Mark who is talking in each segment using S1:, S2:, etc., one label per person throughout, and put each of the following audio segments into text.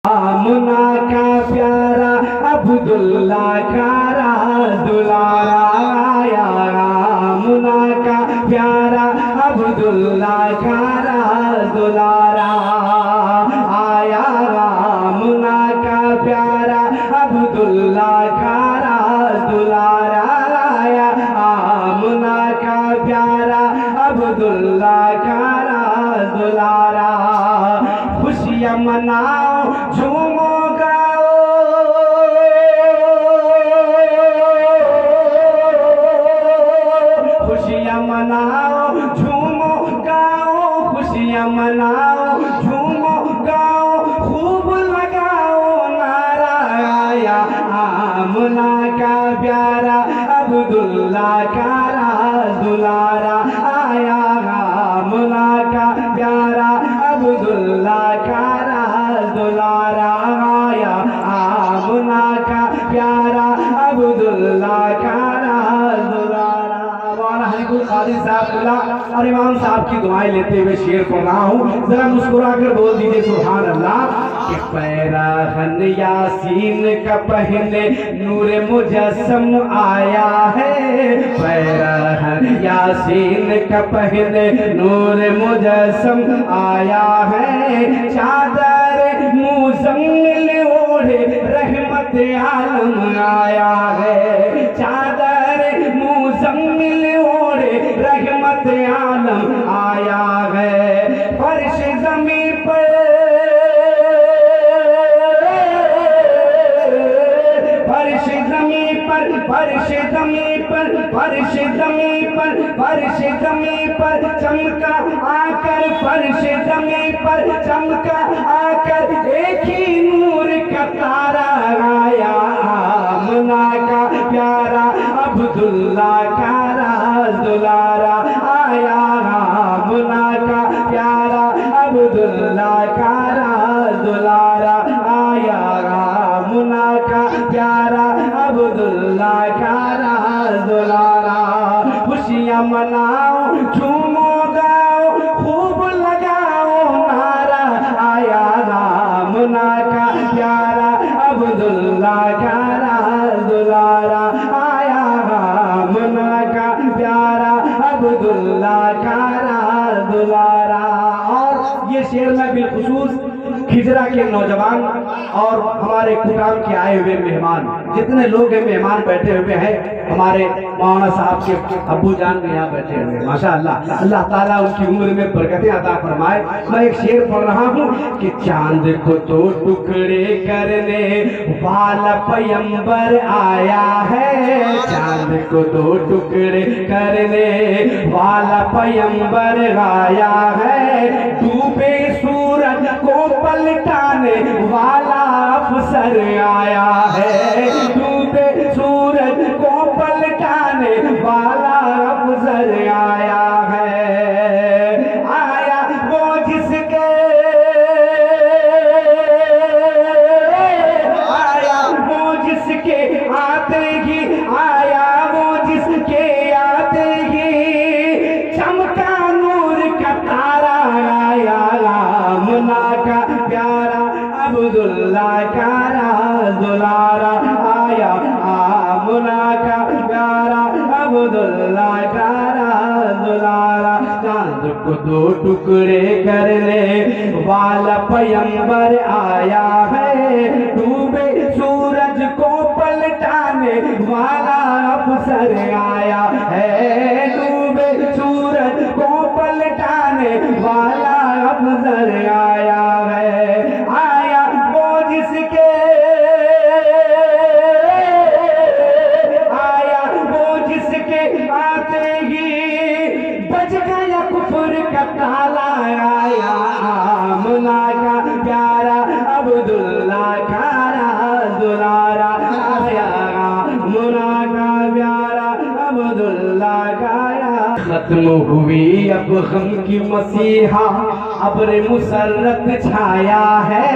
S1: आमना का प्यारा अब्दुल्ला का दुलारा आया, आमना का प्यारा अब्दुल्ला का दुलारा आया, आमना का प्यारा अब्दुल्ला का दुलारा आया, आमना का प्यारा अब्दुल्ला का दुलारा। खुशियाँ मनाओ झूमो गाओ, खुशियाँ मनाओ झूमो गाओ, खुशियाँ मनाओ झूमो गाओ, खूब लगाओ नारा आया, आमना का प्यारा अब्दुल्ला का दुलारा आया, आमना का प्यारा अब्दुल्ला का दुलारा आया, आमना का प्यारा अब्दुल्ला का दुलारा। मौलाना हनीफुल कादिर साहब और इमाम साहब की दुआएं लेते हुए शेर पढ़ रहा हूँ, जरा मुस्कुरा कर बोल दीजिए सुभान अल्लाह। कि पैराहन यासीन का पहने नूर मुजस्सम आया है, पैराहन यासीन का पहने नूर मुजस्सम आया है, चादर मुज़म्मिल ओढ़े रहमत आलम आया है, चादर मुज़म्मिल ओढ़े रहमत आलम आया है। फर्श ज़मीन पर फर्श ज़मीन पर फर्श ज़मीन पर फर्श ज़मीन पर फर्श ज़मीन पर चमका आकर, फर्श ज़मीन पर चमका आकर, एक ही नूर का तारा आया, आमना का प्यारा अब्दुल्ला का दुलारा आया, आमना का प्यारा अब्दुल्ला का दुलारा आया, आमना का प्यारा अब्दुल्ला का दुलारा। खुशियाँ मनाओ झूमो गाओ, खूब लगाओ नारा आया, आमना का प्यारा अब्दुल्ला का दुलारा आया, आमना का प्यारा अब्दुल्ला का दुलारा। और ये शेर में बिलखुसूस खिजरा के नौजवान और हमारे कुटाम के आए हुए मेहमान, जितने लोग हैं मेहमान बैठे हुए हैं, हमारे मौलाना साहब के अब्बू जान भी यहाँ बैठे हुए हैं माशाअल्लाह, अल्लाह ताला उनकी उम्र में बरकतें अता फरमाए। मैं एक शेर पढ़ रहा हूँ कि चांद को तो टुकड़े करने वाला पैगंबर आया है, चांद को तो टुकड़े करने वाला पैगंबर आया है, डूबे सूरज को पलटाने वाला अफसर आया है, डूबे सूरज को पलटाने वाला अफसर आया है, आया वो जिसके आया वो जिसके आते ही आया वो जिसके आते ही चमका नूर का तारा आया, आमना का प्यारा अब्दुल्ला का दुलारा आया, आमना का प्यारा अब्दुल्ला का दुलारा। चांद को दो टुकड़े करने वाला पैगंबर आया है, डूबे सूरज को पलटाने वाला अफसर आया है, डूबे सूरज को पलटाने वाला अफसर आया है, आया वो जिसके आया वो जिसके आते ही बज गया कुफर का ताला आया, आमना का प्यारा अब्दुल्ला का दुलारा आया, आमना का प्यारा अब्दुल्ला का। खत्म हुई अब गम की मसीहा, अब्र मुसर्रत छाया है,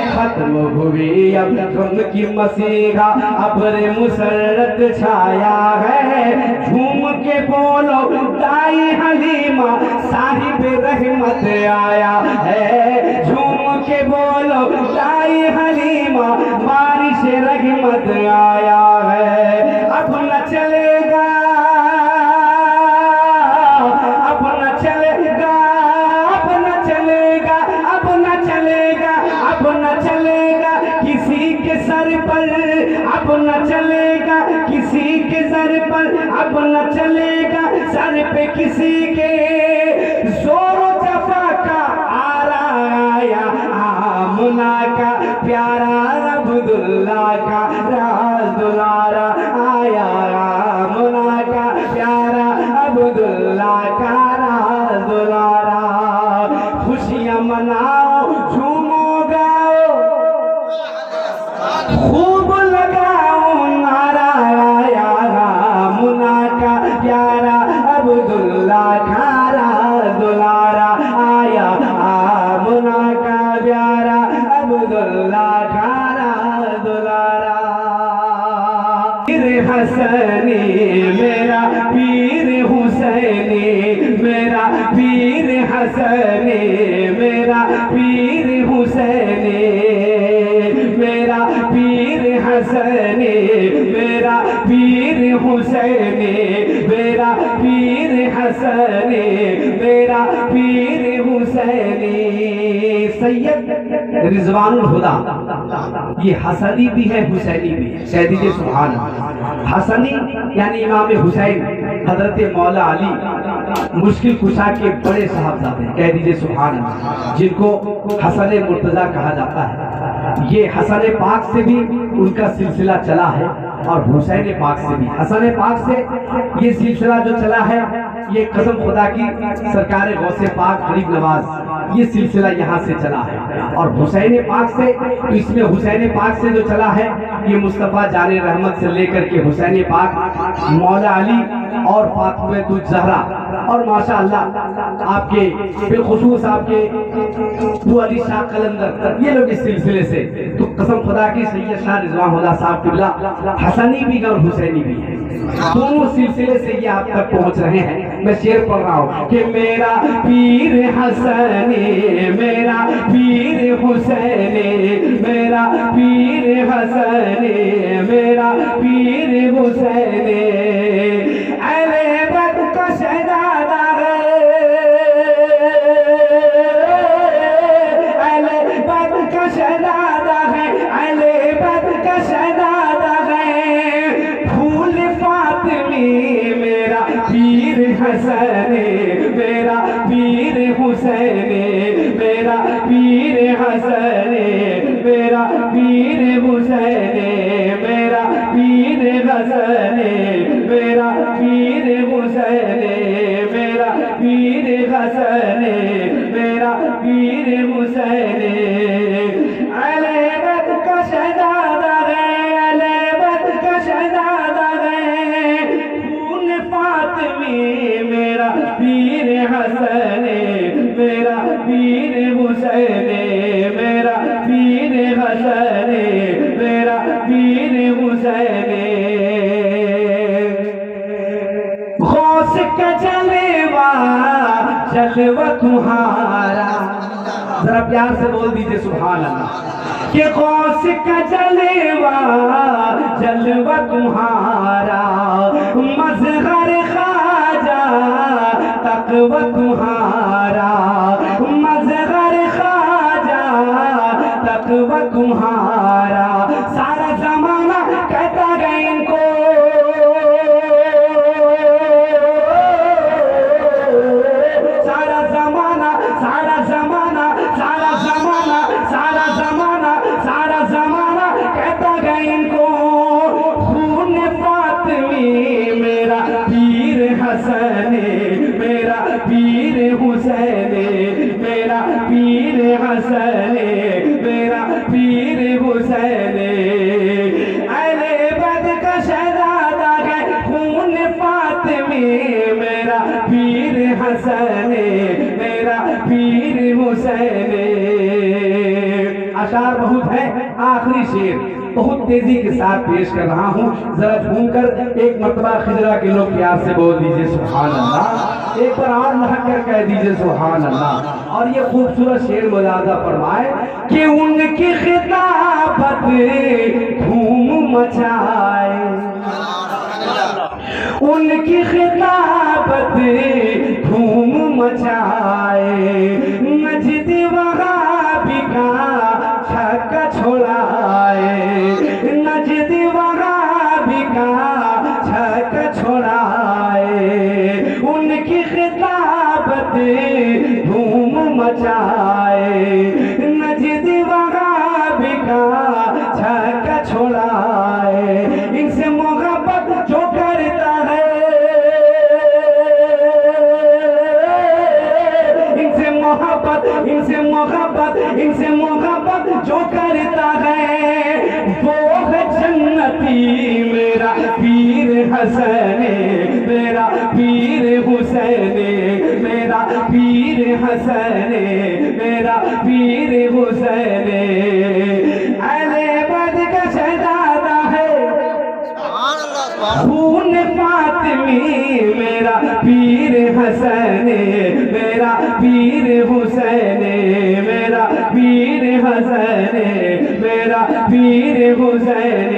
S1: खत्म हुई अब गम की मसीहा, अब्र मुसर्रत छाया है, झूम के बोलो दाई हलीमा साहिब रहमत आया है, झूम के बोलो दाई माँ बारिश रहमत आया है। अब न चलेगा, अब न चलेगा, अब न चलेगा, अब न चलेगा, अब न चलेगा किसी के सर पर, अब न चलेगा किसी के सर पर, अब न चलेगा सर पे किसी के। जोरो जफा का आया आमना का प्यारा अब्दुल्ला का राज दुलारा आया, आमना का प्यारा अब्दुल्ला का राज दुलारा। खुशियां मनाओ, झूमो गाओ, खूब लगाओ नारा आया, आमना का प्यारा अब्दुल्ला का राज दुलारा आया, आमना का प्यारा अब्दुल्ला का राज दुलारा। पीर हसनी मेरा पीर हुसैनी, मेरा पीर हसनी मेरा पीर हुसैनी, मेरा पीर हसनी मेरा पीर हुसैनी, मेरा पीर हसनी मेरा पीर हुसैनी। सैयद रिजवानुल हुदा ये हसनी भी है हुसैनी भी है। कह दीजिए सुभान अल्लाह। हसनी यानी इमाम हुसैन हजरत मौला अली मुश्किल कुशा के बड़े साहबजादे, कह दीजिए सुभान अल्लाह, जिनको हसन मुर्तजा कहा जाता है। ये हसन पाक से भी उनका सिलसिला चला है और हुसैन पाक से भी। हसन पाक से ये सिलसिला जो चला है, ये कसम खुदा की सरकार गौसे पाक गरीब नवाज, ये सिलसिला यहाँ से चला है। और हुसैन पाक से, तो इसमें हुसैन पाक से जो चला है, ये मुस्तफ़ा जाने रहमत से लेकर के हुसैन पाक, मौला अली और फातिमा ज़हरा और माशाअल्लाह आपके बिलखुसूस आपके अबू अली शाह कलंदर, ये लोग इस सिलसिले से। तो कसम खुदा की सैयद शाह रिजवान हुदा साहब किबला हसनी भी और हुसैनी भी है, दोनों सिलसिले से ये आप तक पहुंच रहे हैं। मैं शेर पढ़ रहा हूँ कि मेरा पीर हसनी मेरा पीर हुसैनी, मेरा पीर हसनी मेरा पीर हुसैनी। अले बद का शहजादा है, अले बद का शहजादा है, अले बद का शहजादा है। फूल फातिमी मेरा पीर हसनी मेरा पीर हुसैनी, मेरा पीर हसनी मेरा पीर हुसैनी, मेरा पीर हसनी मेरा पीर हुसैनी, मेरा पीर हसनी मेरा पीर हुसैनी। अले बद का शहजादा है, अले बद का शहजादा है। खून फातिमी मेरा पीर हसनी मेरा पीर हुसैनी, मेरा पीर हसनी मेरा पीर हुसैनी। गौस का जलवा जलवा तुम्हारा, जरा प्यार से बोल दीजिए सुभान अल्लाह। कि गौस का जलवा जलवा तुम्हारा, मज़हर ख्वाजा तक़वा तुम्हारा, मज़हर ख्वाजा तक़वा तुम्हारा। सारा जमाना कहता है इनको, सारा जमाना सारा जमाना सारा जमाना सारा जमाना सारा जमाना कहता है इनको। खून फातिमी मेरा पीर हसनी मेरा पीर हुसैनी, मेरा पीर हसनी मेरा पीर हुसैनी। अले बद का शहजादा है खून फातिमी मेरा पीर हसनी मेरा पीर हुसैनी। अशार बहुत है, आखिरी शेर बहुत तेजी के साथ पेश कर रहा हूँ। जरा झूमकर एक मरतबा खिजरा के लोग प्यार से बोल दीजिए सुभान अल्लाह, एक बार और लहक कर कह दीजिए सुभान अल्लाह। और ये खूबसूरत शेर मुलाजा फरमाए कि उनकी खिताबत धूम मचाए, उनकी खिताबत धूम मचाए, नजद वहाबी का छक्का छोड़ाए, नजद वहाबी का छक्का छोड़ाए, उनकी खिताबत धूम मचाए, नजद वहाबी का छक्का छोड़ाए। इनसे मोहब्बत जो करता है, इनसे मोहब्बत, इनसे मोहब्बत, इनसे मोहब्बत जो करता है वो है जन्नती मेरा पीर हसन, मेरा पीर हुसैन, मेरा पीर हसन, मेरा पीर हुसैन। अले बद का शहजादा है खून फातिमी, मेरा पीर हसन, मेरा पीर हुसैन, मेरा पीर हसन, मेरा पीर हुसैन।